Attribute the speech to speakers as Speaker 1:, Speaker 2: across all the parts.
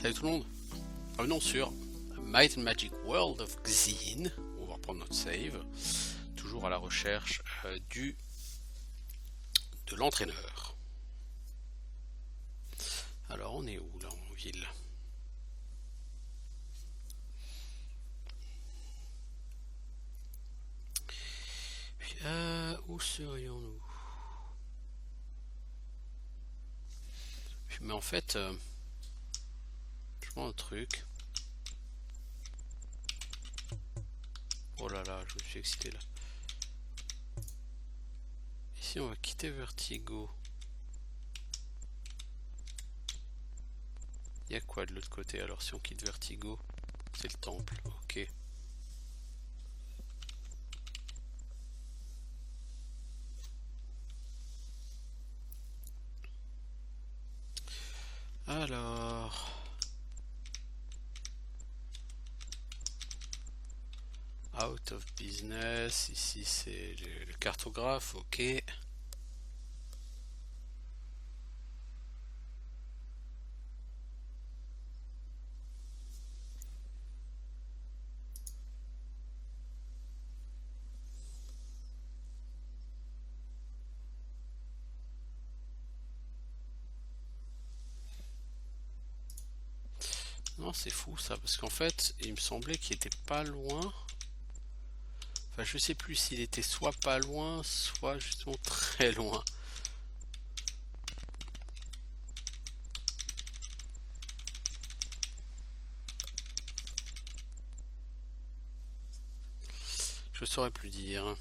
Speaker 1: Salut tout le monde, revenons sur Might and Magic World of Xeen. On va reprendre notre save, toujours à la recherche de l'entraîneur. Alors on est où là en ville? Où serions-nous? Mais en fait, je vois un truc. Oh là là, je me suis excité là. Ici on va quitter Vertigo. Il y a quoi de l'autre côté alors si on quitte Vertigo? C'est le temple, ok. Alors... Out of business, ici c'est le cartographe, ok. Non, c'est fou ça, parce qu'en fait, il me semblait qu'il était pas loin. Enfin, je sais plus s'il était soit pas loin, soit justement très loin. Je saurais plus dire.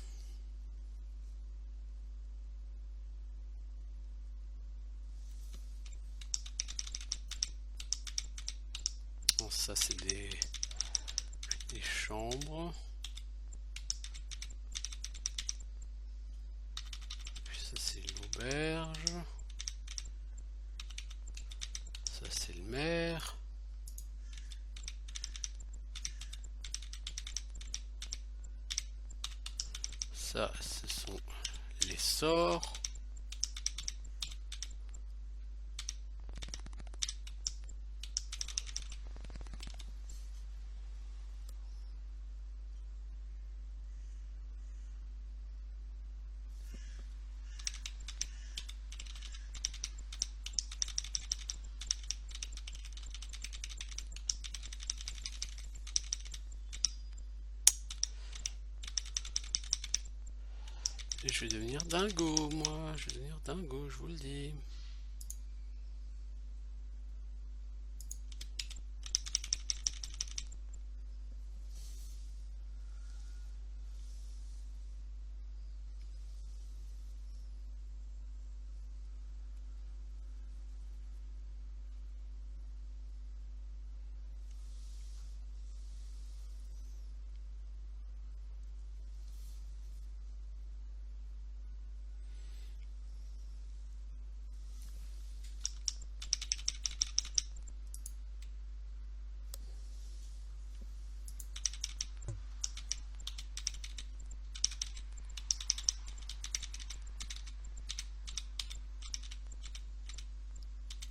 Speaker 1: Bon, ça c'est des chambres. Puis ça c'est l'auberge. Ça c'est le maire. Ça ce sont les sorts. Et je vais devenir dingo, moi. Je vais devenir dingo, je vous le dis.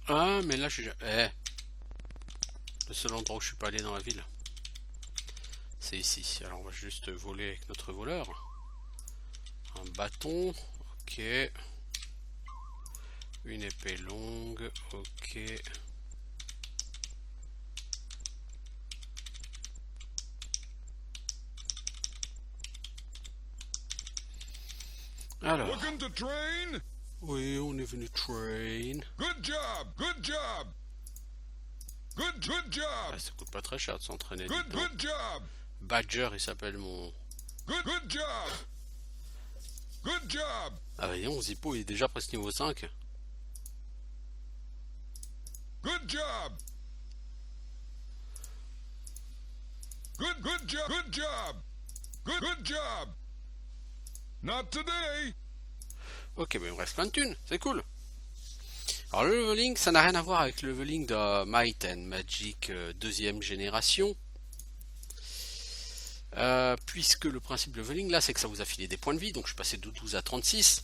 Speaker 1: Ah, mais là je suis... le seul endroit où je suis pas allé dans la ville, c'est ici. Alors on va juste voler avec notre voleur. Un bâton, ok. Une épée longue, ok. Alors,
Speaker 2: Looking to train?
Speaker 1: oui, on est venu train.
Speaker 2: Good job, good job. Good job.
Speaker 1: Ah, ça coûte pas très cher de s'entraîner.
Speaker 2: Good job.
Speaker 1: Badger, il s'appelle mon...
Speaker 2: Good job. Good job.
Speaker 1: Ah, voyons, Zippo, il est déjà presque niveau 5.
Speaker 2: Good job. Good job. Good job. Good job. Not today.
Speaker 1: Ok, mais il me reste plein de thunes, c'est cool. Alors le leveling, ça n'a rien à voir avec le leveling de Might and Magic deuxième génération. Puisque le principe de leveling là, c'est que ça vous a filé des points de vie. Donc je suis passé de 12 à 36.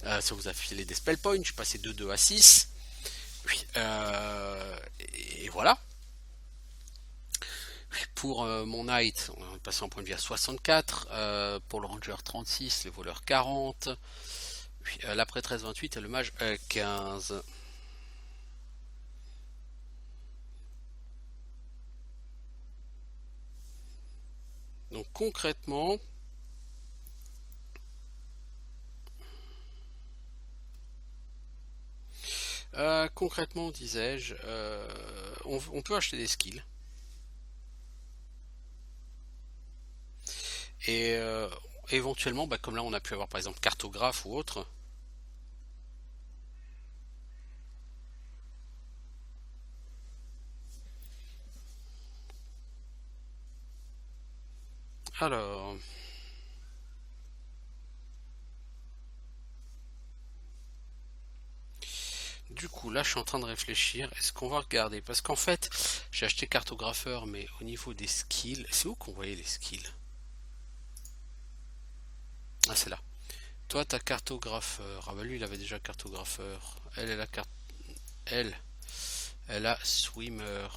Speaker 1: Ça vous a filé des spell points, je suis passé de 2 à 6. Et Et voilà. Pour mon Knight, on est passé en point de vie à 64. Pour le Ranger 36, le voleur 40. Puis la prêtresse 28 et le mage 15. Donc concrètement, disais-je, on peut acheter des skills. Et éventuellement, comme là on a pu avoir par exemple cartographe ou autre. Alors, du coup là je suis en train de réfléchir, est-ce qu'on va regarder, parce qu'en fait j'ai acheté cartographeur, mais au niveau des skills, c'est où qu'on voyait les skills? Ah, c'est là. Toi t'as cartographeur, ah bah lui il avait déjà cartographeur, elle a swimmer,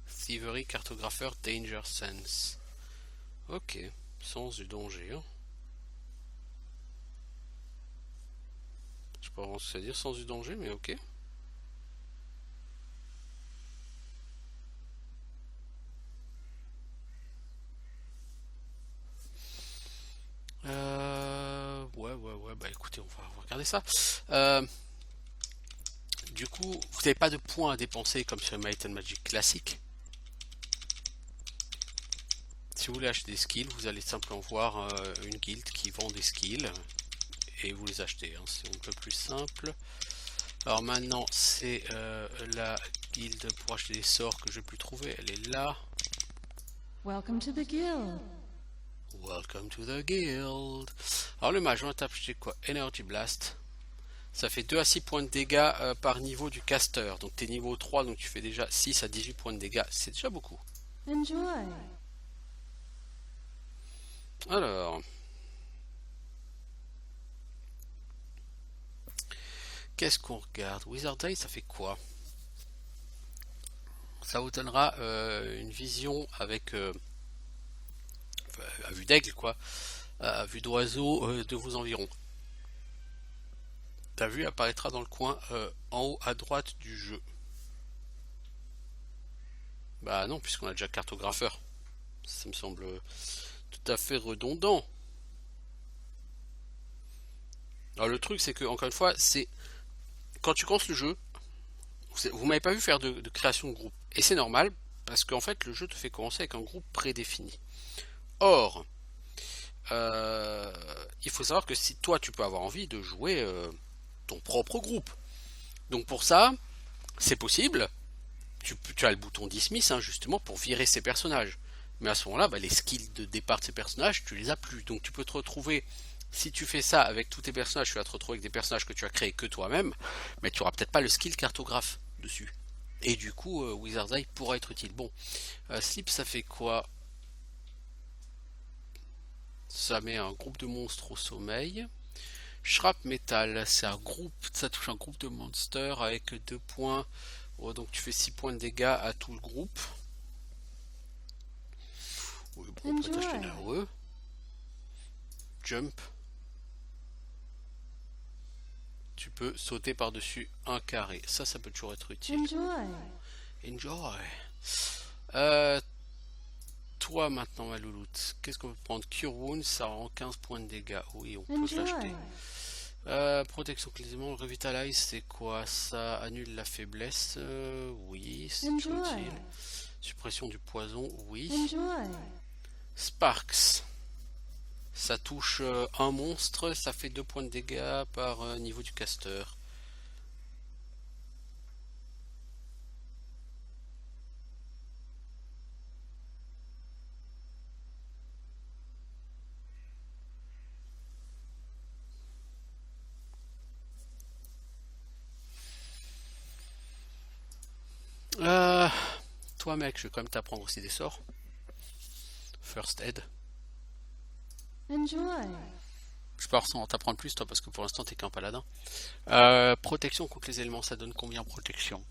Speaker 1: thievery, cartographeur, danger sense. Ok, sens du danger, hein. Je sais pas vraiment ce que ça veut dire, sens du danger, mais ok. Ouais, bah écoutez, on va regarder ça. Du coup, vous n'avez pas de points à dépenser comme sur Might and Magic classique. Si vous voulez acheter des skills, vous allez simplement voir une guilde qui vend des skills et vous les achetez, hein, c'est un peu plus simple. Alors maintenant, c'est la guilde pour acheter des sorts que je peux trouver, elle est là.
Speaker 3: Welcome to the guild.
Speaker 1: Welcome to the guild. Alors le mage, on va acheter quoi? Energy Blast. Ça fait 2 à 6 points de dégâts par niveau du caster. Donc tu es niveau 3, donc tu fais déjà 6 à 18 points de dégâts. C'est déjà beaucoup.
Speaker 3: Enjoy.
Speaker 1: Alors, qu'est-ce qu'on regarde? Wizard Eye, ça fait quoi? Ça vous donnera une vision avec à vue d'aigle, quoi, à vue d'oiseau de vos environs. Ta vue apparaîtra dans le coin en haut à droite du jeu. Bah non, puisqu'on a déjà cartographeur. Ça me semble tout à fait redondant. Alors le truc, c'est que, encore une fois, c'est quand tu commences le jeu, vous m'avez pas vu faire de création de groupe. Et c'est normal, parce qu'en fait, le jeu te fait commencer avec un groupe prédéfini. Or, il faut savoir que si toi, tu peux avoir envie de jouer ton propre groupe. Donc pour ça, c'est possible. Tu as le bouton dismiss, hein, justement, pour virer ces personnages. Mais à ce moment-là, les skills de départ de ces personnages, tu les as plus. Donc tu peux te retrouver, si tu fais ça avec tous tes personnages, tu vas te retrouver avec des personnages que tu as créés que toi-même, mais tu n'auras peut-être pas le skill cartographe dessus. Et du coup, Wizard's Eye pourra être utile. Bon, Sleep, ça fait quoi? Ça met un groupe de monstres au sommeil. Shrap Metal, c'est un groupe, ça touche un groupe de monsters avec 2 points. Oh, donc tu fais 6 points de dégâts à tout le groupe. Oui, bon, on peut t'acheter nerveux. Jump. Tu peux sauter par-dessus un carré. Ça peut toujours être utile. Enjoy. Toi maintenant, ma louloute, qu'est-ce qu'on peut prendre? Cure Wound, ça rend 15 points de dégâts. Oui, on peut l'acheter. Protection clément, Revitalize, c'est quoi? Ça annule la faiblesse. Oui, c'est utile. Suppression du poison, oui. Sparks. Ça touche un monstre, ça fait 2 points de dégâts par niveau du caster. Toi mec, je vais quand même t'apprendre aussi des sorts. First Aid.
Speaker 3: Enjoy.
Speaker 1: Je peux en t'apprendre plus toi parce que pour l'instant t'es qu'un paladin. Protection contre les éléments, ça donne combien en protection?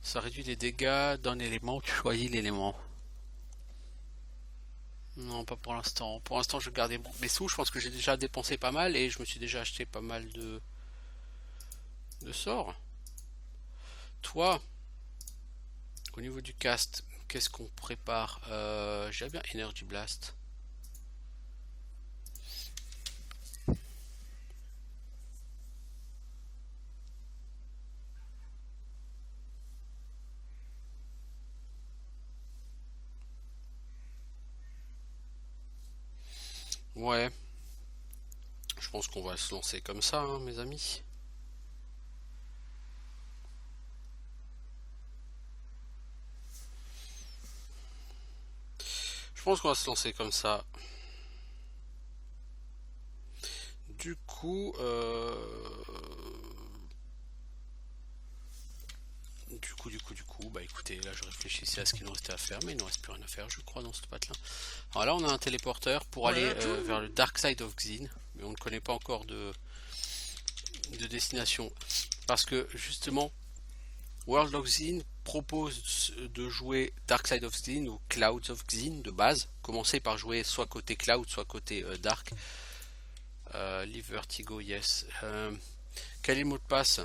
Speaker 1: Ça réduit les dégâts d'un élément, tu choisis l'élément. Non, pas pour l'instant. Pour l'instant, je gardais mes sous. Je pense que j'ai déjà dépensé pas mal et je me suis déjà acheté pas mal de sorts. Toi, au niveau du cast, qu'est-ce qu'on prépare? J'ai bien Energy Blast. Ouais, je pense qu'on va se lancer comme ça, hein, mes amis. Je pense qu'on va se lancer comme ça. Du coup, bah écoutez, là je réfléchissais à ce qu'il nous restait à faire, mais il ne reste plus rien à faire, je crois, dans cette patte là. Alors là, on a un téléporteur pour aller vers le Dark Side of Xin, mais on ne connaît pas encore de destination. Parce que justement, World of Xin propose de jouer Dark Side of Xin ou Clouds of Xin de base. Commencer par jouer soit côté Cloud, soit côté Dark. Leave Vertigo, yes. Quel est le mot de passe?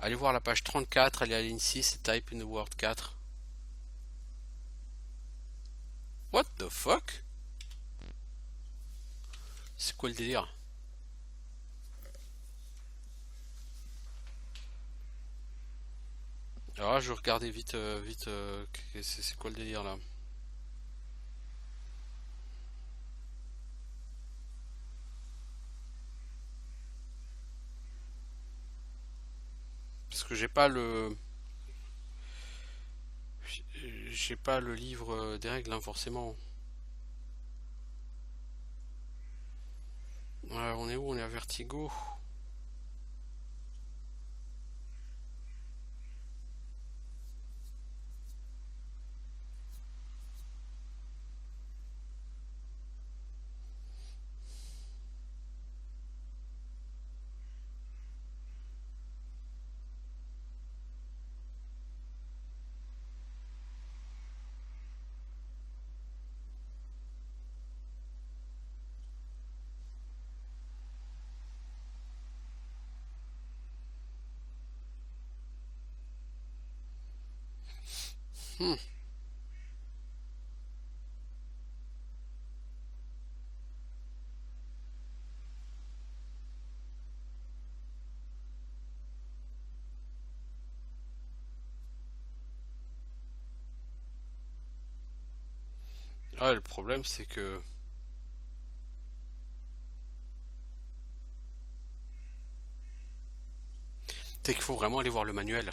Speaker 1: Allez voir la page 34, allez à ligne 6, type in the word 4. What the fuck? C'est quoi le délire? Alors je regardais vite, c'est quoi le délire là? Parce que j'ai pas le livre des règles, hein, forcément. On est où? On est à Vertigo. Hmm. Ah, le problème c'est que qu'il faut vraiment aller voir le manuel.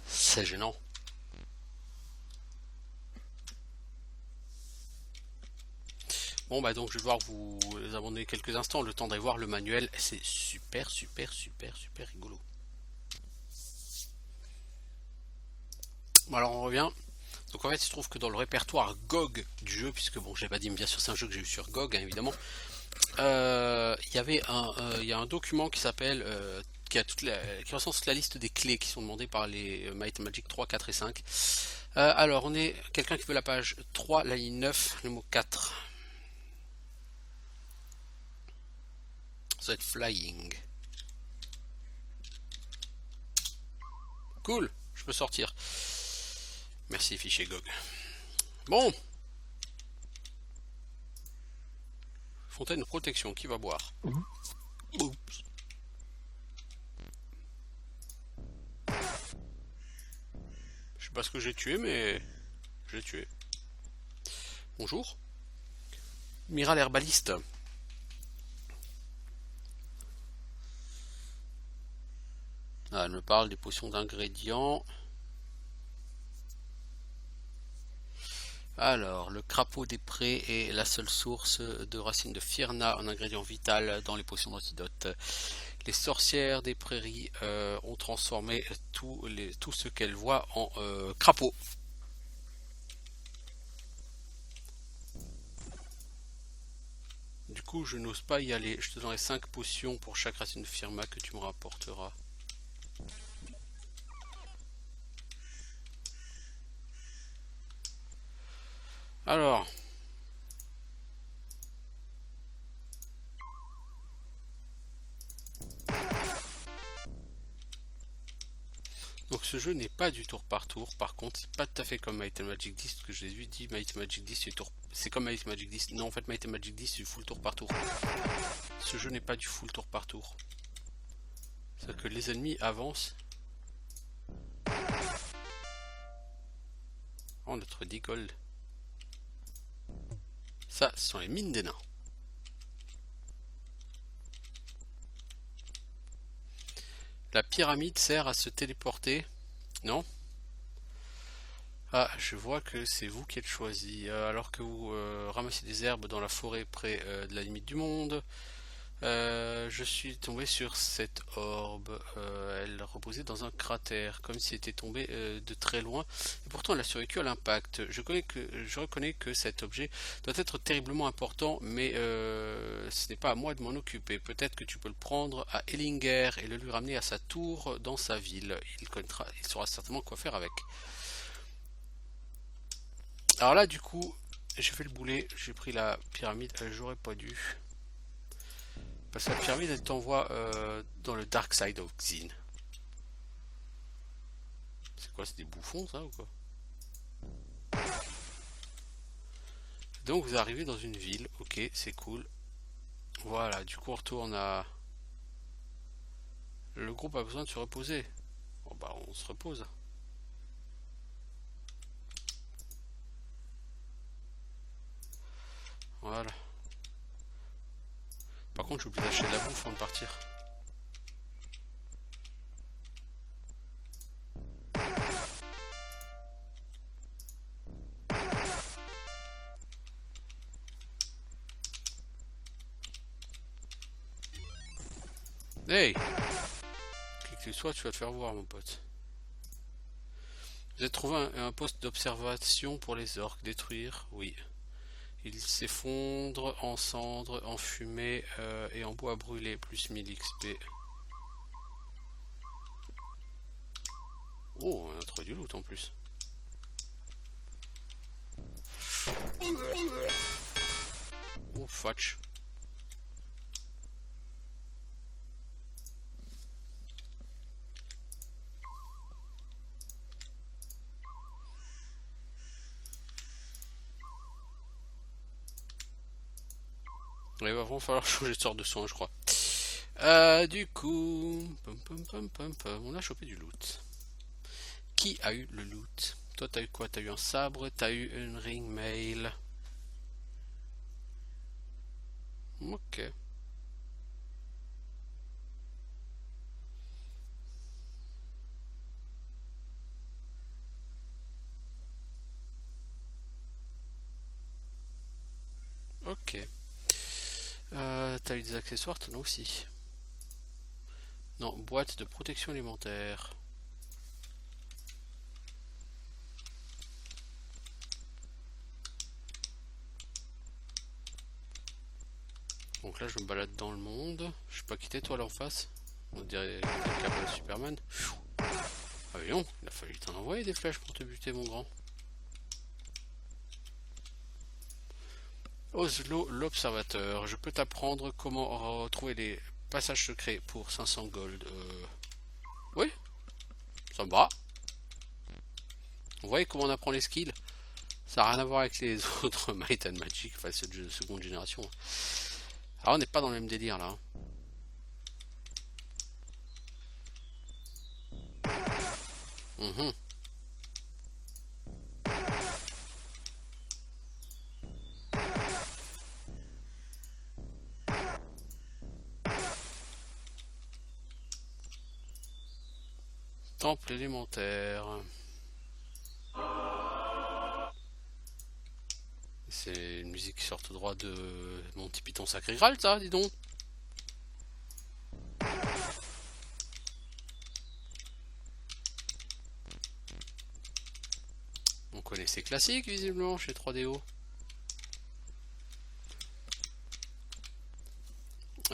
Speaker 1: C'est gênant. Bon bah donc je vais devoir vous abandonner quelques instants, le temps d'aller voir le manuel. C'est super rigolo. Bon alors on revient. Donc en fait il se trouve que dans le répertoire GOG du jeu, puisque bon j'ai pas dit, mais bien sûr c'est un jeu que j'ai eu sur GOG, hein, évidemment. Il y avait il y a un document qui s'appelle qui recense la liste des clés qui sont demandées par les Might and Magic 3, 4 et 5. Alors on est quelqu'un qui veut la page 3, la ligne 9, le mot 4. Ça va être flying. Cool, je peux sortir. Merci fichier GOG. Bon. Fontaine de protection, qui va boire? Oups. Je sais pas ce que j'ai tué, mais je l'ai tué. Bonjour. Mira l'herbaliste. Ah, elle me parle des potions d'ingrédients. Alors, le crapaud des prés est la seule source de racines de Fierna, un ingrédient vital dans les potions d'antidote. Les sorcières des prairies ont transformé tout ce qu'elles voient en crapaud. Du coup, je n'ose pas y aller. Je te donnerai 5 potions pour chaque racine de firma que tu me rapporteras. Alors. Donc ce jeu n'est pas du tour par tour, par contre c'est pas tout à fait comme Might and Magic 10, que je l'ai dit, Might and Magic 10 c'est comme Might and Magic 10, non en fait Might and Magic 10 c'est du full tour par tour. Ce jeu n'est pas du full tour par tour. C'est que les ennemis avancent. Oh notre 10 gold. Ça ce sont les mines des nains. La pyramide sert à se téléporter. Non? Ah, je vois que c'est vous qui êtes choisi. Alors que vous ramassez des herbes dans la forêt près de la limite du monde, je suis tombé sur cette orbe. Elle reposait dans un cratère, comme si elle était tombée de très loin. Et pourtant, elle a survécu à l'impact. Je reconnais que cet objet doit être terriblement important, mais ce n'est pas à moi de m'en occuper. Peut-être que tu peux le prendre à Ellinger et le lui ramener à sa tour dans sa ville. Il saura certainement quoi faire avec. Alors là, du coup, j'ai fait le boulet. J'ai pris la pyramide. J'aurais pas dû. Parce que la pyramide, elle t'envoie dans le Dark Side of Xin. C'est quoi, c'est des bouffons, ça, ou quoi? Donc, vous arrivez dans une ville. Ok, c'est cool. Voilà, du coup, on retourne à... Le groupe a besoin de se reposer. Bon, bah, on se repose. Voilà. Par contre, j'ai oublié d'acheter de la bouffe avant de partir. Hey! Qui que tu sois, tu vas te faire voir, mon pote. Vous avez trouvé un poste d'observation pour les orques. Détruire? Oui. Il s'effondre en cendres, en fumée et en bois brûlé, plus 1000 XP. Oh, on a trouvé du loot en plus. Oh, fatch. Il va vraiment falloir changer de sorte de soin, je crois. Du coup, on a chopé du loot. Qui a eu le loot? Toi, t'as eu quoi? T'as eu un sabre, t'as eu une ring mail. Ok. Ok. T'as eu des accessoires, t'en as aussi. Non, boîte de protection alimentaire. Donc là, je me balade dans le monde. Je suis pas quitté, toi, là en face. On dirait le câble de Superman. Ah mais non, il a fallu t'en envoyer des flèches pour te buter, mon grand. Oslo, l'observateur. Je peux t'apprendre comment retrouver les passages secrets pour 500 gold. Oui, ça me va. Vous voyez comment on apprend les skills? Ça n'a rien à voir avec les autres Might and Magic, enfin ceux de seconde génération. Alors on n'est pas dans le même délire là. Temple élémentaire. C'est une musique qui sort tout droit de Monty Python Sacré Graal, ça, dis donc. On connaît ces classiques, visiblement, chez 3DO.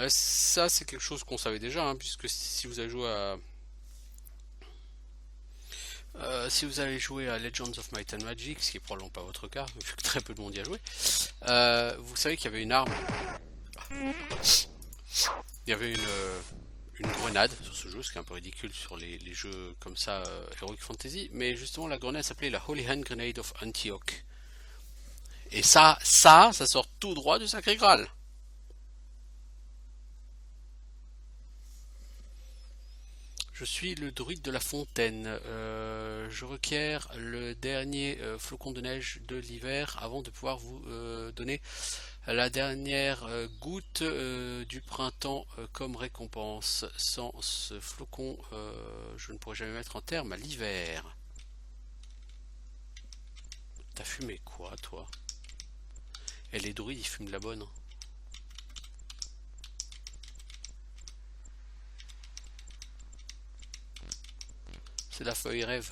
Speaker 1: Ça, c'est quelque chose qu'on savait déjà, hein, puisque si vous avez joué à... si vous allez jouer à Legends of Might and Magic, ce qui est probablement pas votre cas, vu que très peu de monde y a joué, vous savez qu'il y avait une arme. Il y avait une grenade sur ce jeu, ce qui est un peu ridicule sur les jeux comme ça, Heroic Fantasy, mais justement la grenade s'appelait la Holy Hand Grenade of Antioch. Et ça sort tout droit du Sacré Graal. Je suis le druide de la fontaine. Je requiers le dernier flocon de neige de l'hiver avant de pouvoir vous donner la dernière goutte du printemps comme récompense. Sans ce flocon, je ne pourrai jamais mettre un terme à l'hiver. T'as fumé quoi, toi? Et les druides, ils fument de la bonne. C'est la feuille rêve.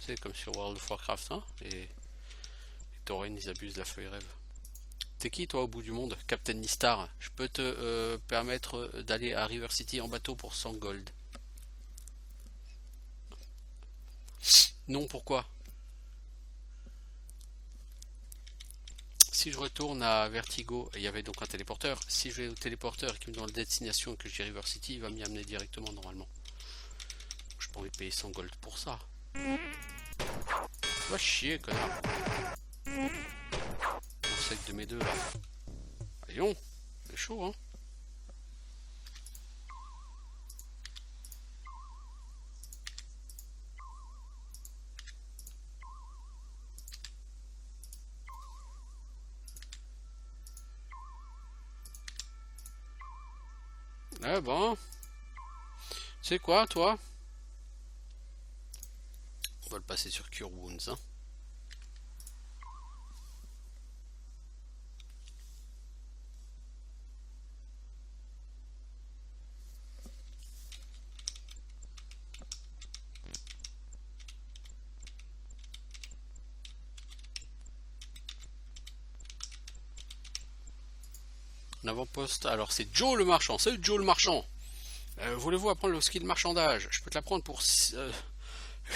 Speaker 1: C'est comme sur World of Warcraft, hein? Et les taurennes, ils abusent de la feuille rêve. T'es qui, toi, au bout du monde? Captain Nistar. Je peux te permettre d'aller à River City en bateau pour 100 gold. Non, pourquoi? Si je retourne à Vertigo, il y avait donc un téléporteur. Si je vais au téléporteur et qu'il me donne la destination et que je dis River City, il va m'y amener directement normalement. Je peux envie de payer 100 gold pour ça. Va chier, connard. On sec de mes deux là. Allons, c'est chaud, hein. Eh bon. C'est quoi, toi? On va le passer sur Cure Wounds, hein. En avant-poste, alors c'est Joe le marchand. Salut Joe le marchand. Voulez-vous apprendre le skill marchandage? Je peux te l'apprendre pour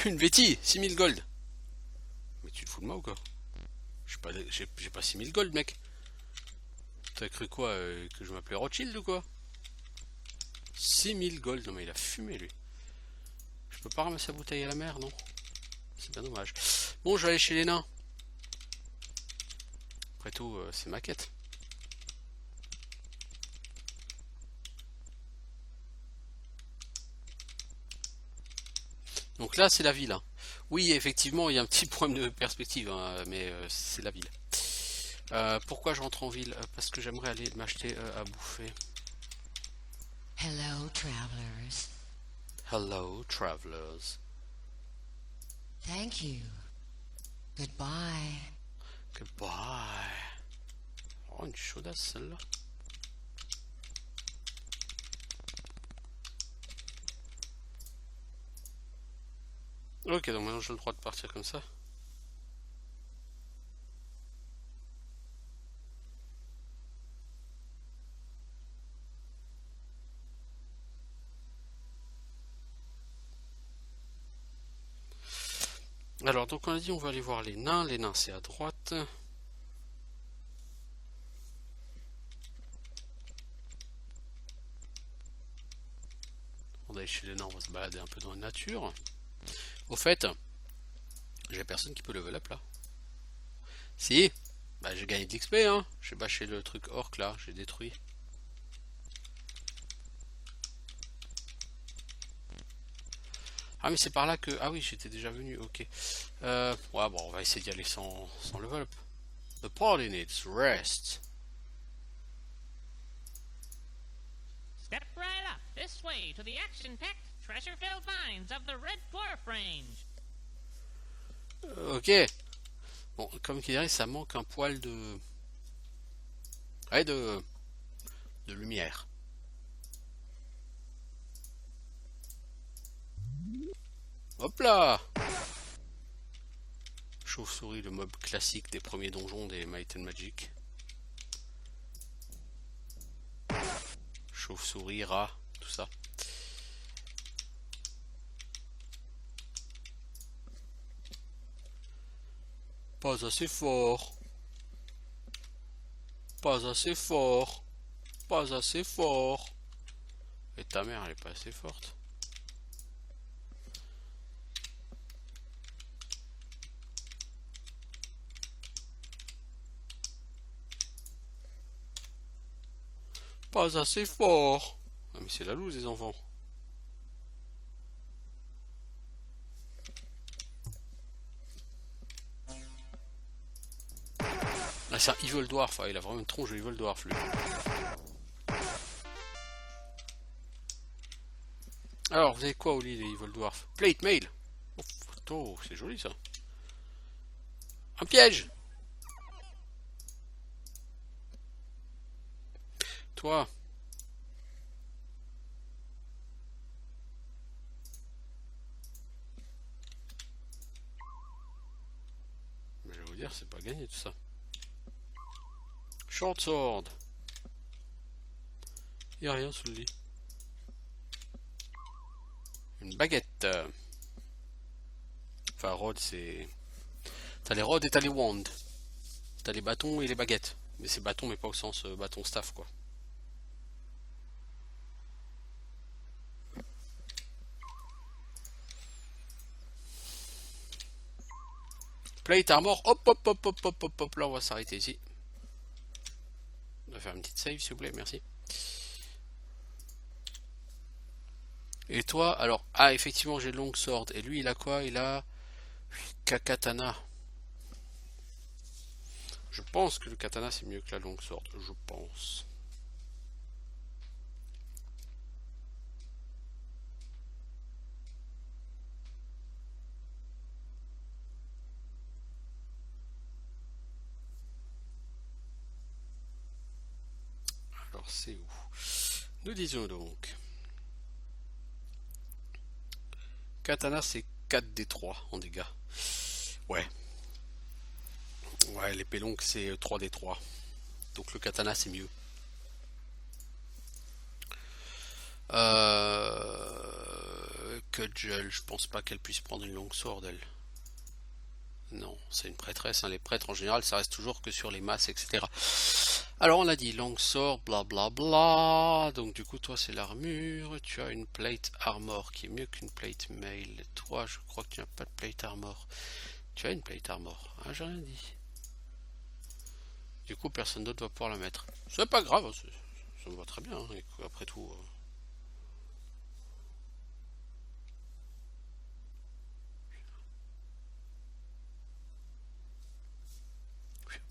Speaker 1: une vétie, 6000 gold. Mais tu te fous de moi ou quoi? J'ai pas 6000 gold, mec. T'as cru quoi, que je m'appelais Rothschild ou quoi? 6000 gold, non mais il a fumé lui. Je peux pas ramasser la bouteille à la mer, non? C'est bien dommage. Bon, je vais aller chez les nains. Après tout, c'est ma quête. Donc là, c'est la ville, hein. Oui, effectivement, il y a un petit problème de perspective, hein, mais c'est la ville. Pourquoi je rentre en ville? Parce que j'aimerais aller m'acheter à bouffer.
Speaker 4: Hello, travelers.
Speaker 1: Hello, travelers.
Speaker 4: Thank you. Goodbye.
Speaker 1: Goodbye. Oh, une chaudasse celle-là. Ok, donc maintenant j'ai le droit de partir comme ça. Alors, donc on a dit on va aller voir les nains. Les nains, c'est à droite. On va aller chez les nains, on va se balader un peu dans la nature. Au fait, j'ai personne qui peut level up là. Si, bah j'ai gagné de l'XP, hein. J'ai bâché le truc orc là, j'ai détruit. Ah mais c'est par là que... Ah oui, j'étais déjà venu, ok. Ouais, bon, on va essayer d'y aller sans level up. The party needs rest.
Speaker 5: Step right up this way to the action-packed, treasure-filled mines of the Red Dwarf Range.
Speaker 1: Ok. Bon, comme qu'il dirait, ça manque un poil de... Ouais, de lumière. Hop là! Chauve-souris, le mob classique des premiers donjons des Might and Magic. chauve-souris, rat, tout ça. Pas assez fort. Pas assez fort. Pas assez fort. Et ta mère, elle est pas assez forte. Pas assez fort. Ah, mais c'est la loose, les enfants. Ah, c'est un Evil Dwarf. Ah, il a vraiment une tronche de Evil Dwarf, lui. Alors, vous avez quoi au lit, les Evil Dwarf? Plate mail. Oh, c'est joli, ça. Un piège. Toi. Mais je vais vous dire, c'est pas gagné tout ça. Short sword. Y a rien sous le lit. Une baguette. Enfin, rod, c'est... T'as les rods et t'as les wands. T'as les bâtons et les baguettes. Mais c'est bâton, mais pas au sens bâton staff, quoi. Plate armor. Hop, hop, hop, hop, hop, hop, hop. Là, on va s'arrêter ici. On va faire une petite save, s'il vous plaît. Merci. Et toi, alors... Ah, effectivement, j'ai long sword. Et lui, il a quoi? Il a... Katana. Je pense que le katana, c'est mieux que la longue sword. Je pense. Alors, c'est où? Nous disons donc... Katana, c'est 4d3 en dégâts. Ouais. Ouais, l'épée longue, c'est 3d3. Donc le katana, c'est mieux. Cudgel, je pense pas qu'elle puisse prendre une longue sword, elle. Non, c'est une prêtresse. Hein. Les prêtres, en général, ça reste toujours que sur les masses, etc. Alors, on a dit long sword, blablabla. Bla bla. Donc, du coup, toi, c'est l'armure. Tu as une plate armor qui est mieux qu'une plate mail. Toi, je crois que tu n'as pas de plate armor. Tu as une plate armor. Ah, j'ai rien dit. Du coup, personne d'autre va pouvoir la mettre. C'est pas grave, ça me va très bien. Hein. Après tout...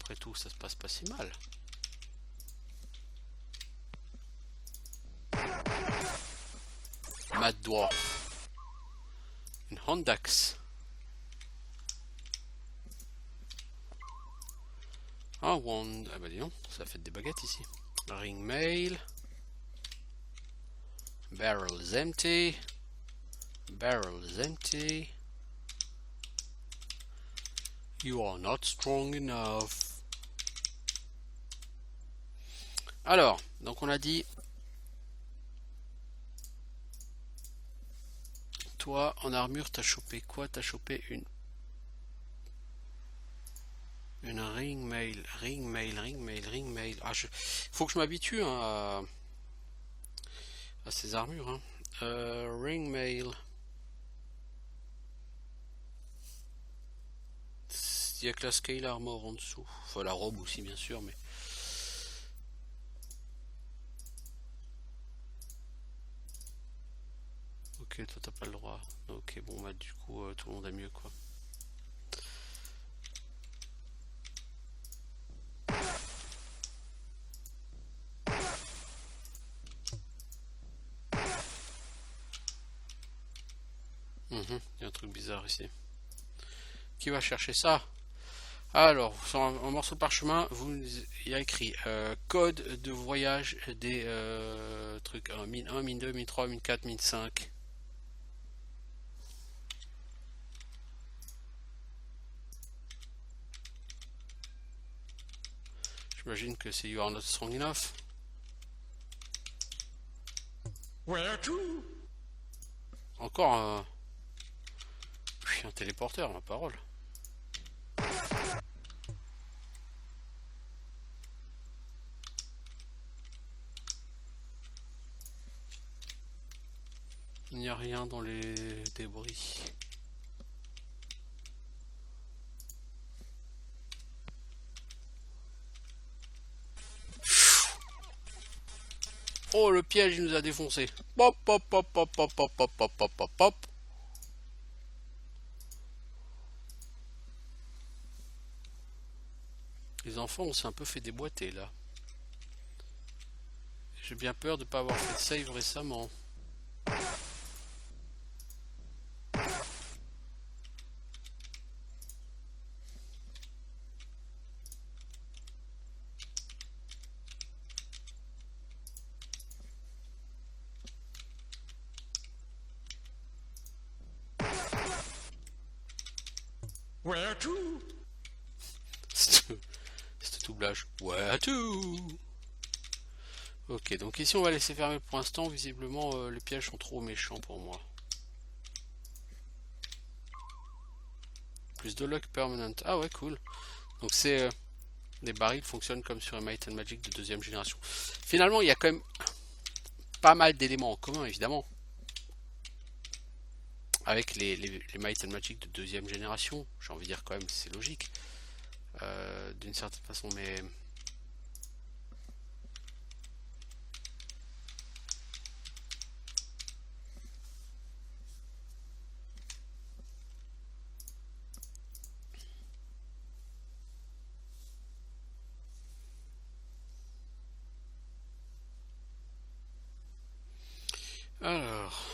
Speaker 1: Après tout, ça se passe pas si mal. Mad Dwarf. Une Hondax. Un wand. Ah bah dis donc, ça fait des baguettes ici. Ring mail. Barrels empty. Barrels empty. You are not strong enough. Alors, donc on a dit... Toi, en armure, t'as chopé quoi? T'as chopé une ring mail. Ah, faut que je m'habitue hein, à ces armures. Hein. Ring mail. Il n'y a que la scale armor en dessous. Enfin, la robe aussi, bien sûr, mais... Ok, toi t'as pas le droit. Ok, bon bah du coup tout le monde a mieux quoi. Il y a un truc bizarre ici. Qui va chercher ça? Alors, sur un morceau de parchemin, il y a écrit code de voyage des trucs mine 1, mine 2, mine 3, mine 4, mine 5. J'imagine que c'est You Are Not Strong Enough.
Speaker 2: Where to?
Speaker 1: Encore un téléporteur, ma parole. Il n'y a rien dans les débris. Oh, le piège, il nous a défoncé. Pop, pop, pop, pop, pop, pop, pop, pop, pop, pop, pop. Les enfants, on s'est un peu fait déboîter, là. J'ai bien peur de ne pas avoir fait de save récemment.
Speaker 2: Where to?
Speaker 1: C'est doublage. Ouais, tout. Ok, donc ici on va laisser fermer pour l'instant. Visiblement, les pièges sont trop méchants pour moi. Plus de luck permanent. Ah ouais, cool. Donc c'est... les barils fonctionnent comme sur un Might and Magic de deuxième génération. Finalement, il y a quand même pas mal d'éléments en commun, évidemment. Avec les Might and Magic de deuxième génération. J'ai envie de dire quand même, c'est logique. D'une certaine façon, mais... Alors...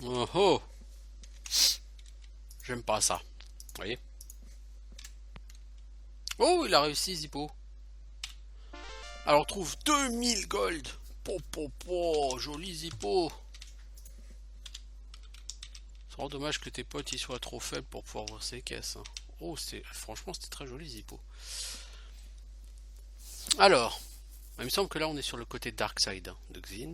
Speaker 1: Oh oh! J'aime pas ça. Vous voyez? Oh, il a réussi, Zippo. Alors, on trouve 2000 gold. Po, po, po, joli Zippo. C'est vraiment dommage que tes potes ils soient trop faibles pour pouvoir ouvrir ces caisses. Hein. Oh, franchement, c'était très joli Zippo. Alors, il me semble que là, on est sur le côté dark side hein, de Xin.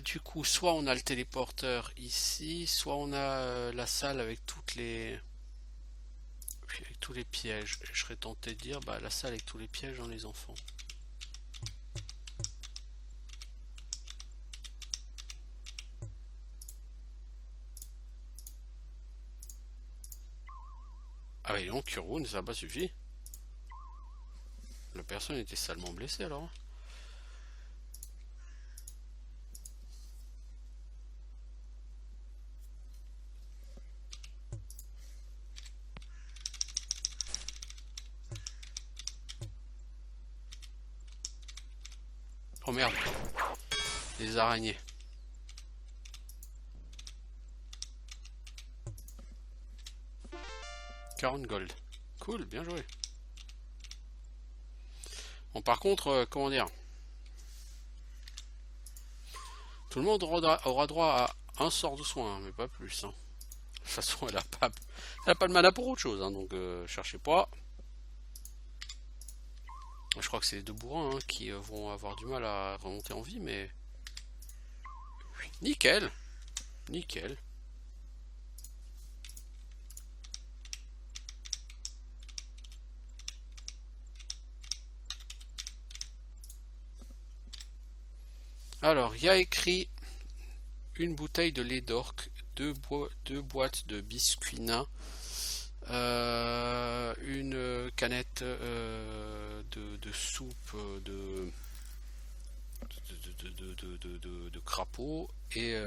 Speaker 1: Du coup, soit on a le téléporteur ici, soit on a la salle avec toutes les... avec tous les pièges. Je serais tenté de dire, bah la salle avec tous les pièges dans les enfants. Ah oui, donc Kurun, ça n'a pas suffi. La personne était salement blessée alors. Oh merde. Les araignées. Gold. Cool, bien joué. Bon, par contre, comment dire, tout le monde aura droit à un sort de soin, hein, mais pas plus. Hein. De toute façon, elle a pas de mana pour autre chose, hein, donc cherchez pas. Je crois que c'est les deux bourrins hein, qui vont avoir du mal à remonter en vie, mais nickel, nickel. Alors, il y a écrit une bouteille de lait d'orque, deux boîtes de biscuits nains, une canette de soupe de crapaud et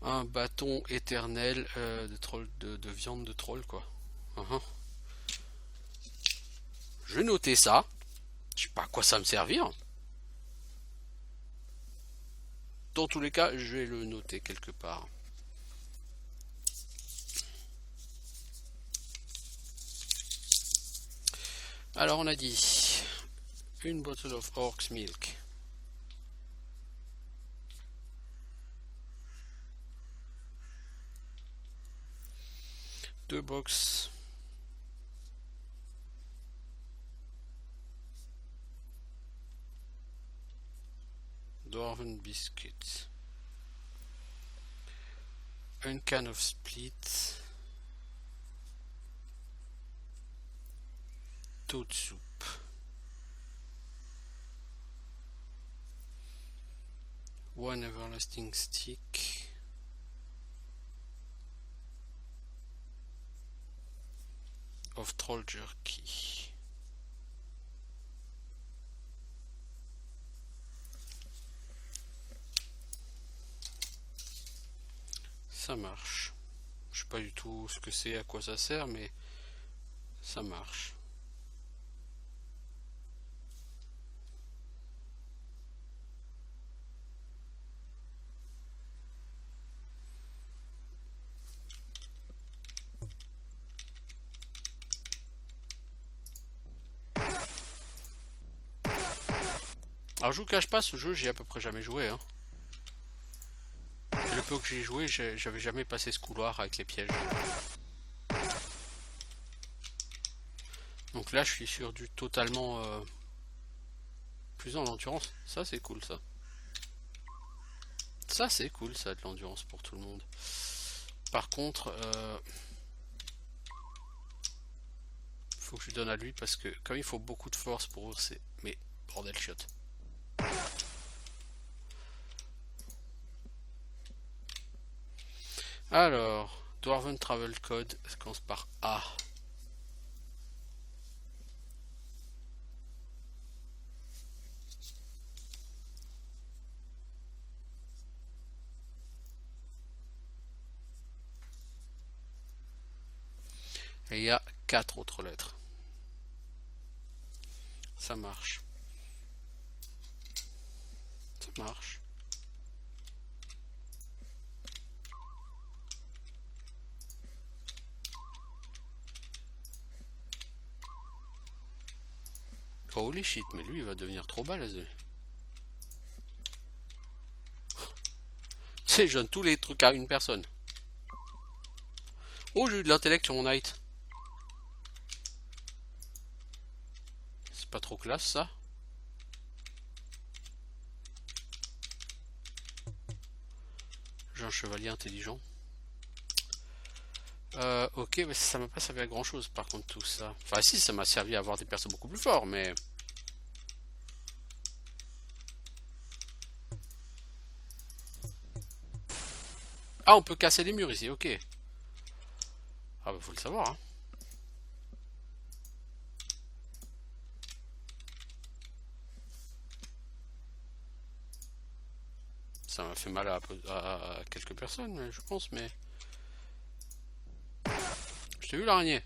Speaker 1: un bâton éternel de viande de troll quoi. Je vais noter ça. Je sais pas à quoi ça me servir. Dans tous les cas, je vais le noter quelque part. Alors on a dit Une bottle of Orc's Milk. Deux box. Dwarven Biscuits. Un can of split. Toad soup. One everlasting stick. Of troll jerky. Ça marche. Je sais pas du tout ce que c'est, à quoi ça sert, mais ça marche. Alors je vous cache pas, ce jeu j'y ai à peu près jamais joué, hein. Le peu que j'ai joué, j'avais jamais passé ce couloir avec les pièges. Donc là je suis sur du totalement plus en endurance. Ça c'est cool ça. Ça c'est cool ça, de l'endurance pour tout le monde. Par contre, faut que je lui donne à lui parce que comme il faut beaucoup de force pour ouvrir, c'est... Mais bordel shot. Alors, Dwarven Travel Code, ça commence par A. Et il y a 4 autres lettres. Ça marche. Ça marche. Holy shit, mais lui il va devenir trop balèze. C'est, je donne tous les trucs à une personne. Oh, j'ai eu de l'intellect sur mon height. C'est pas trop classe ça. J'ai un chevalier intelligent. Ok, mais ça m'a pas servi à grand chose par contre tout ça. Enfin si, ça m'a servi à avoir des persos beaucoup plus forts, mais... Ah, on peut casser les murs ici, ok. Ah bah faut le savoir, hein. Ça m'a fait mal à quelques personnes, je pense, mais... Je t'ai vu l'araignée.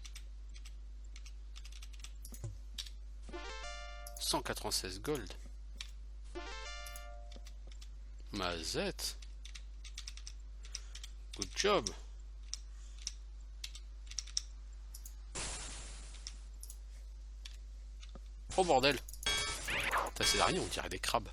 Speaker 1: 196 gold. Mazette. Good job. Oh bordel. Putain, ces araignées on dirait des crabes.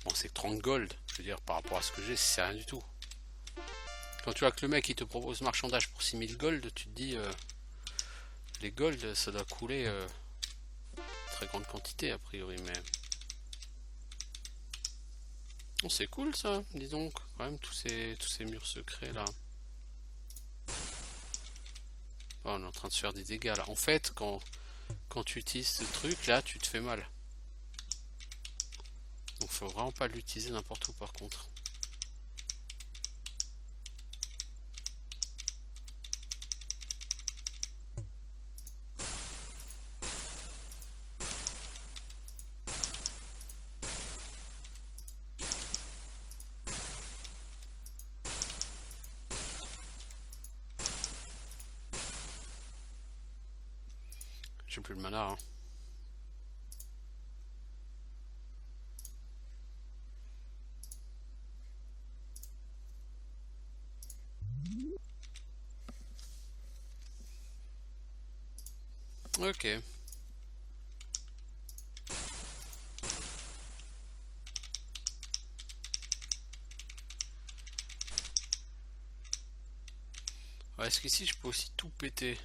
Speaker 1: Bon, c'est 30 gold. Je veux dire, par rapport à ce que j'ai, c'est rien du tout. Quand tu vois que le mec il te propose marchandage pour 6000 gold, tu te dis les gold ça doit couler très grande quantité a priori, mais oh, c'est cool ça, dis donc, quand même tous ces murs secrets là. Oh, on est en train de se faire des dégâts là. En fait, quand tu utilises ce truc là, tu te fais mal. Donc faut vraiment pas l'utiliser n'importe où par contre. j'ai plus de mana. Hein. Ok. Ouais, est-ce qu'ici je peux aussi tout péter?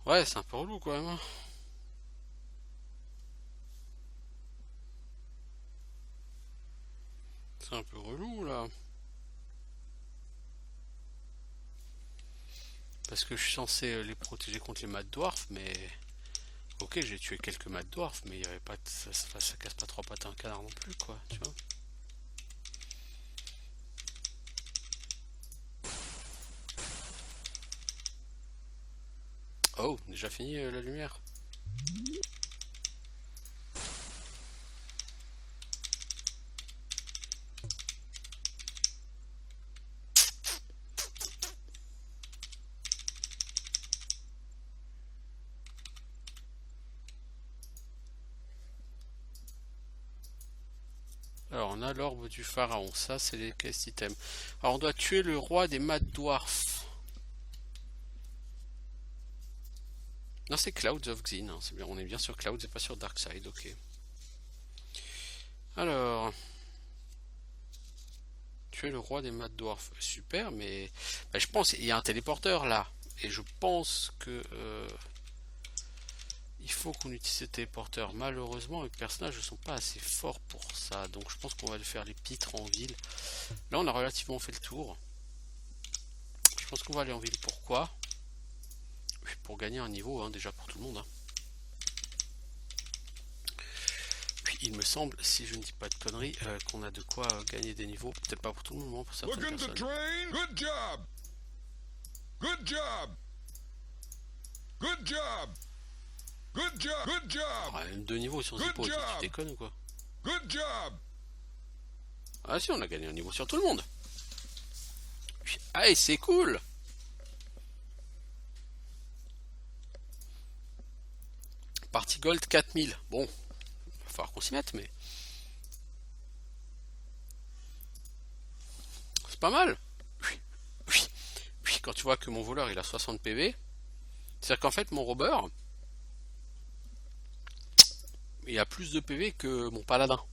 Speaker 1: Ouais, c'est un peu relou quand même. Hein. C'est un peu relou là. Parce que je suis censé les protéger contre les Mad Dwarfs, mais... Ok, j'ai tué quelques Mad Dwarfs, mais il y avait pas de... ça casse pas trois pattes à un canard non plus, quoi, tu vois. Oh, déjà fini la lumière. Alors, on a l'orbe du pharaon, ça c'est les quest items. Alors, on doit tuer le roi des Mad Dwarfs. Non, c'est Clouds of Xin, hein, c'est bien, on est bien sur Clouds et pas sur Darkside, ok. Alors... Tuer le roi des Mad Dwarfs, super, mais... Bah, je pense qu'il y a un téléporteur là. Et je pense que... Il faut qu'on utilise ce téléporteur. Malheureusement, les personnages ne sont pas assez forts pour ça. Donc je pense qu'on va le faire les pitres en ville. Là, on a relativement fait le tour. Je pense qu'on va aller en ville. Pourquoi? Pour gagner un niveau, hein, déjà pour tout le monde. Hein. Puis il me semble, si je ne dis pas de conneries, qu'on a de quoi gagner des niveaux. Peut-être pas pour tout le monde, pour certaines
Speaker 2: Looking to
Speaker 1: personnes.
Speaker 2: train? Good job! Good job! Good job! Good job! Good job!
Speaker 1: Ah, même 2 niveaux sur Zippo, tu déconnes ou quoi?
Speaker 2: Good job!
Speaker 1: Ah si, on a gagné un niveau sur tout le monde. Ah, et c'est cool. Partie Gold 4000. Bon, il va falloir qu'on s'y mette, mais... C'est pas mal. Oui, quand tu vois que mon voleur, il a 60 PV, c'est-à-dire qu'en fait, mon robber, il a plus de PV que mon paladin.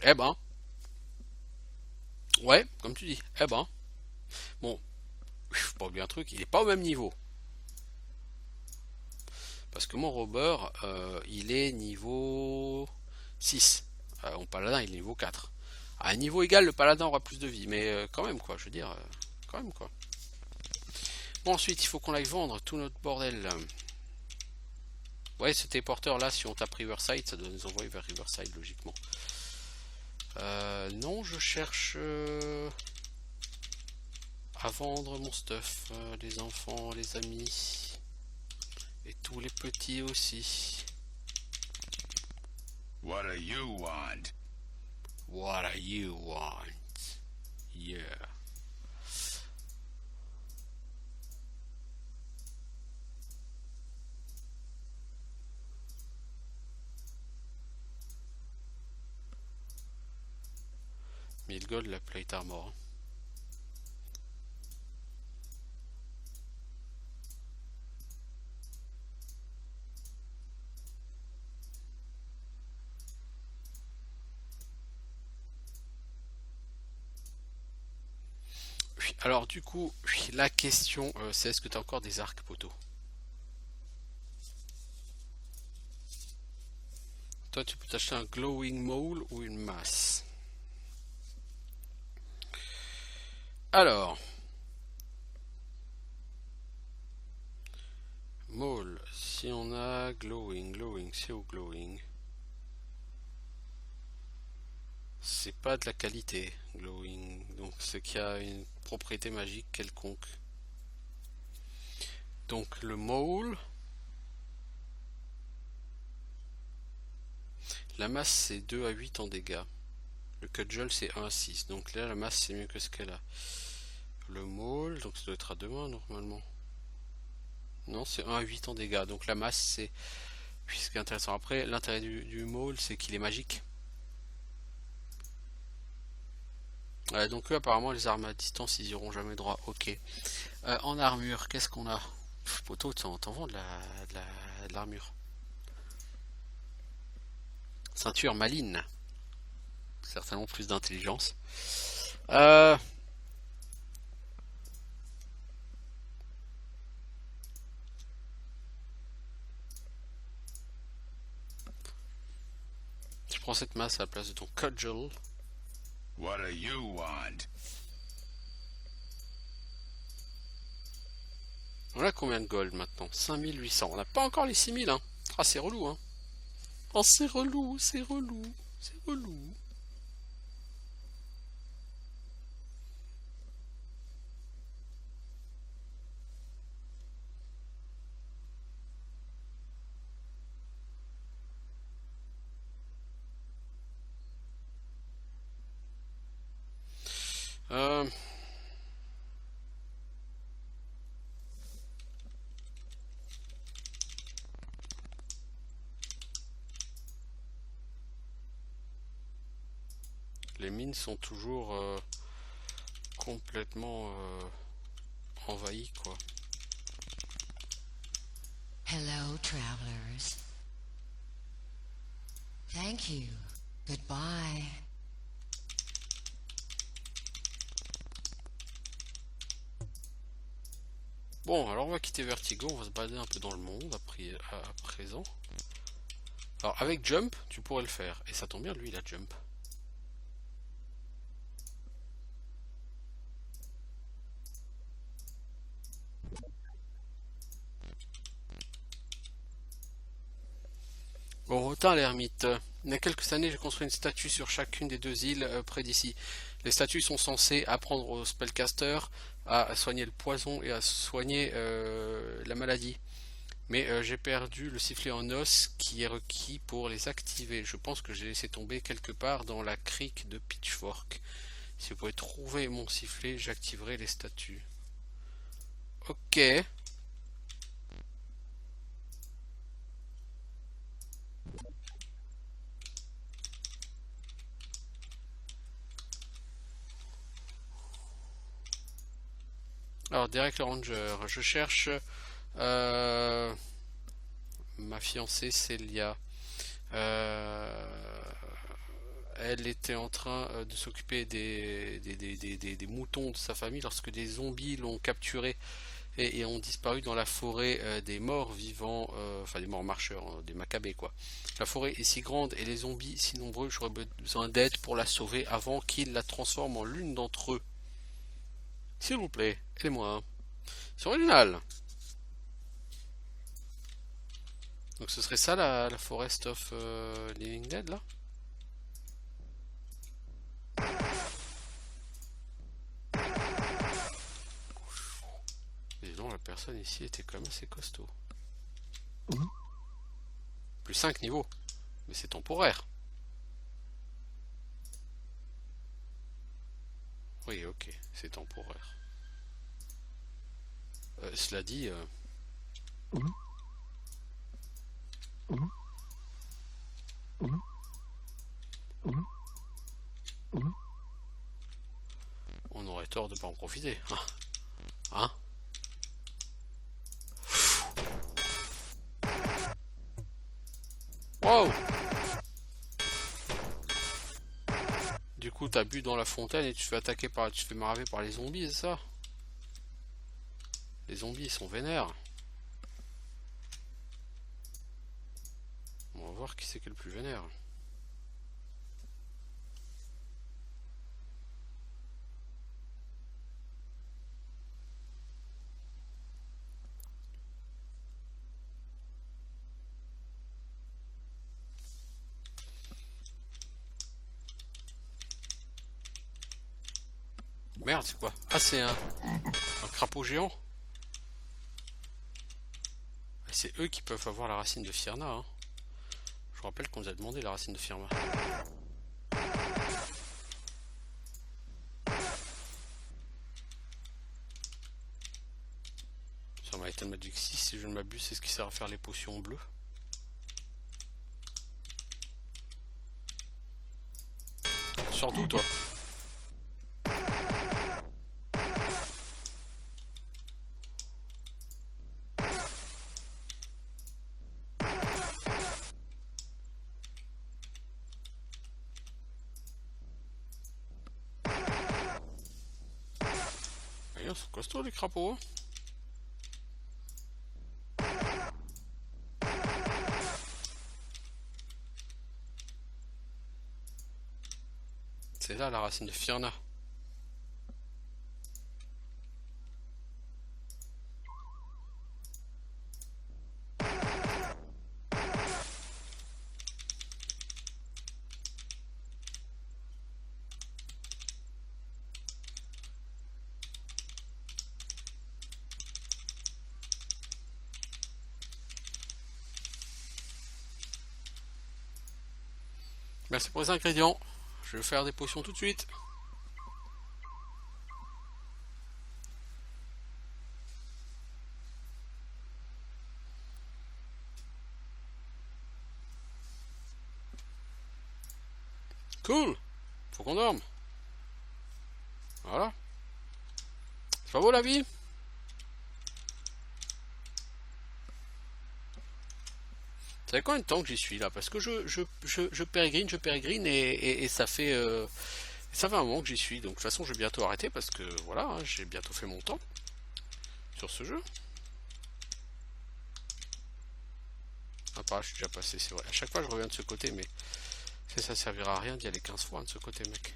Speaker 1: Eh ben. Ouais, comme tu dis. Eh ben. Bon. Faut pas oublier un truc, il est pas au même niveau. Parce que mon robber, il est niveau 6. Mon paladin, il est niveau 4. À un niveau égal, le paladin aura plus de vie. Mais quand même, quoi. Je veux dire, quand même, quoi. Bon, ensuite, il faut qu'on aille vendre tout notre bordel. Ouais, ce téléporteur là, si on tape Riverside, ça doit nous envoyer vers Riverside, logiquement. Non, je cherche à vendre mon stuff. Les enfants, les amis. Et tous les petits aussi.
Speaker 2: What do you want?
Speaker 1: What do you want? Yeah. Mille gold la plate armor. Alors du coup, la question c'est est-ce que tu as encore des arcs poteaux? Toi tu peux t'acheter un glowing mole ou une masse. Alors, mole, Ici on a glowing, c'est où glowing? C'est pas de la qualité, glowing, donc c'est qu'il y a une propriété magique quelconque. Donc le maul, la masse c'est 2 à 8 en dégâts. Le cudgel c'est 1 à 6, donc là la masse c'est mieux que ce qu'elle a. Le maul, donc ça doit être à 2 mains normalement. Non, c'est 1 à 8 en dégâts, donc la masse c'est... Puis ce qui est intéressant après, l'intérêt du maul c'est qu'il est magique. Donc eux apparemment les armes à distance ils iront jamais droit, ok. En armure, qu'est-ce qu'on a? Poto, t'en vends de l'armure. Ceinture maline. Certainement plus d'intelligence. Je prends cette masse à la place de ton cudgel.
Speaker 2: What do you want?
Speaker 1: On a combien de gold maintenant? 5800. On n'a pas encore les 6000 hein. Ah c'est relou hein. Oh c'est relou, c'est relou, c'est relou. Les mines sont toujours complètement envahies quoi.
Speaker 4: Hello, travelers. Thank you. Goodbye.
Speaker 1: Bon, alors on va quitter Vertigo, on va se balader un peu dans le monde à présent. Alors avec Jump, tu pourrais le faire. Et ça tombe bien, lui il a Jump. Bon, Rotin l'ermite. Il y a quelques années, j'ai construit une statue sur chacune des 2 îles près d'ici. Les statues sont censées apprendre aux spellcasters à soigner le poison et à soigner la maladie. Mais j'ai perdu le sifflet en os qui est requis pour les activer. Je pense que j'ai laissé tomber quelque part dans la crique de Pitchfork. Si vous pouvez trouver mon sifflet, j'activerai les statues. Ok. Alors, Derek le Ranger, je cherche ma fiancée Célia. Elle était en train de s'occuper des moutons de sa famille lorsque des zombies l'ont capturée et ont disparu dans la forêt des morts vivants, enfin des morts marcheurs, des macabées quoi. La forêt est si grande et les zombies si nombreux, j'aurais besoin d'aide pour la sauver avant qu'ils la transforment en l'une d'entre eux. S'il vous plaît, aidez-moi. C'est original. Donc ce serait ça la Forest of Living Dead là? Et donc la personne ici était quand même assez costaud. Plus 5 niveaux. Mais c'est temporaire. Oui, ok, c'est temporaire. Cela dit... on aurait tort de pas en profiter. Hein? Wow! Du coup, t'as bu dans la fontaine et tu te fais attaquer par... Tu te fais maraver par les zombies, c'est ça? Les zombies, ils sont vénères. On va voir qui c'est qui est le plus vénère. Merde, c'est quoi? Ah, c'est un crapaud géant. C'est eux qui peuvent avoir la racine de Firna. Hein. Je vous rappelle qu'on nous a demandé la racine de Firna. Sur ma Item Magic 6, si je ne m'abuse, c'est ce qui sert à faire les potions bleues. Surtout toi. Ils sont costauds les crapauds. Hein. C'est là la racine de Firna. Merci pour les ingrédients. Je vais faire des potions tout de suite. Cool. Faut qu'on dorme. Voilà. C'est pas beau la vie? Ça fait combien de temps que j'y suis là? Parce que je pérégrine et ça fait un moment que j'y suis. Donc de toute façon je vais bientôt arrêter parce que voilà, hein, j'ai bientôt fait mon temps sur ce jeu. Ah par là je suis déjà passé, c'est vrai. À chaque fois je reviens de ce côté mais ça servira à rien d'y aller 15 fois de ce côté mec.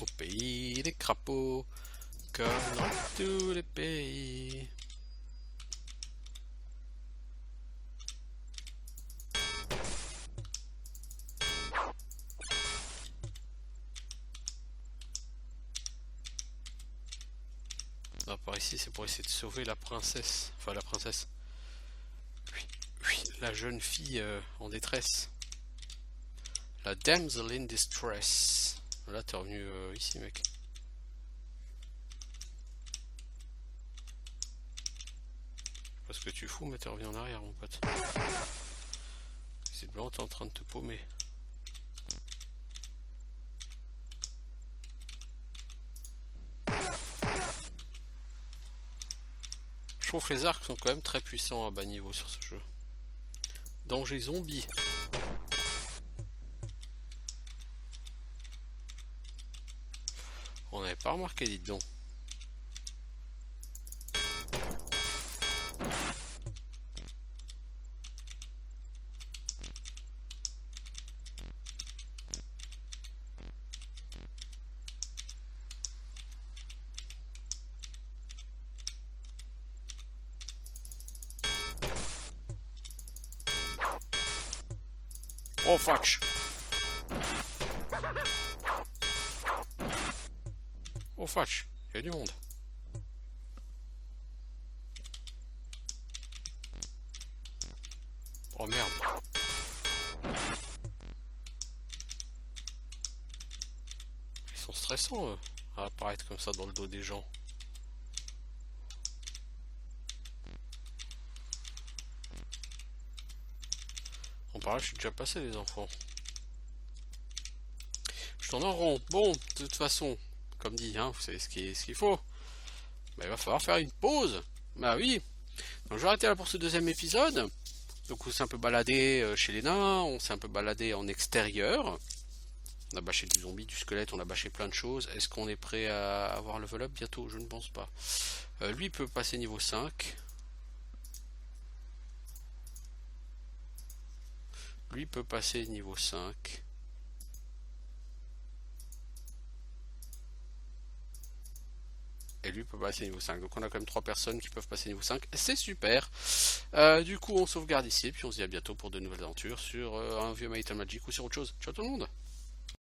Speaker 1: Au pays des crapauds, comme dans tous les pays. Ah, par ici, c'est pour essayer de sauver la princesse. Enfin, la princesse. Oui, la jeune fille en détresse. La damsel in distress. Là, t'es revenu ici, mec. Je sais pas ce que tu fous, mais t'es revenu en arrière, mon pote. Visiblement, t'es en train de te paumer. Je trouve que les arcs sont quand même très puissants à bas niveau sur ce jeu. Danger zombie. On n'avait pas remarqué, dites donc. Oh fuck. Oh fuck, il y a du monde. Oh merde. Ils sont stressants eux, à apparaître comme ça dans le dos des gens. On parle, je suis déjà passé les enfants. Je tourne en rond. Bon, de toute façon, comme dit, hein, vous savez ce qu'il faut. Bah, il va falloir faire une pause. Bah oui. Donc je vais arrêter là pour ce deuxième épisode. Donc on s'est un peu baladé chez les nains, on s'est un peu baladé en extérieur. On a bâché du zombie, du squelette, on a bâché plein de choses. Est-ce qu'on est prêt à avoir le level up bientôt? Je ne pense pas. Lui peut passer niveau 5. Lui peut passer niveau 5. et lui peut passer niveau 5. Donc on a quand même 3 personnes qui peuvent passer niveau 5. C'est super. Du coup, on sauvegarde ici et puis on se dit à bientôt pour de nouvelles aventures sur un vieux Might and Magic ou sur autre chose. Ciao tout le monde!